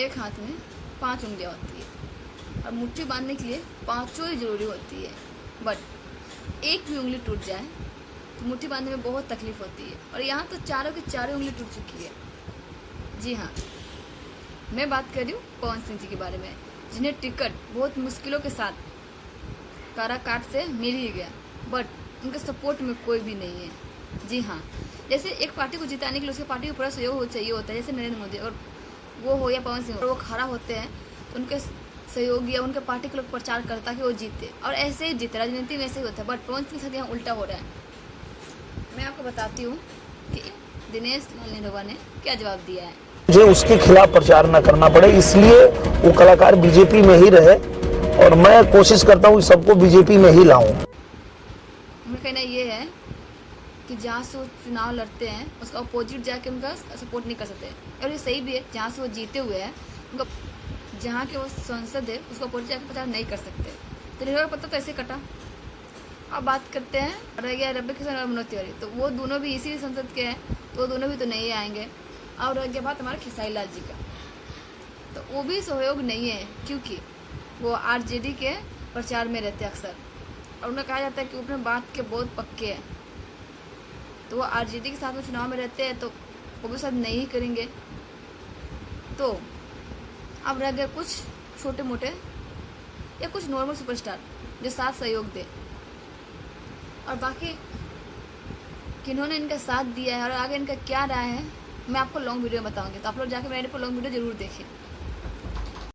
एक हाथ में 5 उंगलियां होती है और मुट्ठी बांधने के लिए पांचों ही जरूरी होती है। बट एक भी उंगली टूट जाए तो मुट्ठी बांधने में बहुत तकलीफ होती है, और यहाँ तो चारों की चारों उंगली टूट चुकी है। जी हाँ, मैं बात कर रही हूँ पवन सिंह जी के बारे में, जिन्हें टिकट बहुत मुश्किलों के साथ काराकाट से मिल ही गया, बट उनके सपोर्ट में कोई भी नहीं है। जी हाँ, जैसे एक पार्टी को जिताने के लिए उसके पार्टी को पूरा सहयोग चाहिए होता है, जैसे नरेंद्र मोदी और वो हो या पवन सिंह, और वो खड़ा होते हैं तो उनके सहयोगी या उनके पार्टी के लोग प्रचार करता कि वो जीते, और ऐसे ही जीते, राजनीति में ऐसे ही होता है। बट पवन सिंह के साथ यहाँ उल्टा हो रहा है। मैं आपको बताती हूँ कि दिनेश लाल निरहुआ ने क्या जवाब दिया है। मुझे उसके खिलाफ प्रचार न करना पड़े, इसलिए वो कलाकार बीजेपी में ही रहे, और मैं कोशिश करता हूँ सबको बीजेपी में ही लाऊं। मेरा कहना ये है कि जहाँ से वो चुनाव लड़ते हैं उसका अपोजिट जाके उनका सपोर्ट नहीं कर सकते, और ये सही भी है, जहाँ से वो जीते हुए हैं उनका, जहाँ के वो सांसद है उसका अपोजिट जाके प्रचार नहीं कर सकते। तो निरहुआ का पता तो ऐसे कटा। अब बात करते हैं, रह गया रवि किशन और मनोज तिवारी, तो वो दोनों भी इसी संसद के हैं, तो वो दोनों भी तो नहीं आएंगे। और रह गया बात हमारे खेसारी लाल जी का, तो वो भी सहयोग नहीं है, क्योंकि वो आरजेडी के प्रचार में रहते अक्सर, और उन्हें कहा जाता है कि वो अपने बात के बहुत पक्के हैं, तो वो आरजेडी के साथ में चुनाव में रहते हैं, तो वो भी साथ नहीं करेंगे। तो अब रह गए कुछ छोटे मोटे या कुछ नॉर्मल सुपरस्टार जो साथ सहयोग दे, और बाकी किन्होंने इनका साथ दिया है और आगे इनका क्या राय है मैं आपको लॉन्ग वीडियो में बताऊंगी, तो आप लोग जाके मेरे पर लॉन्ग वीडियो जरूर देखें।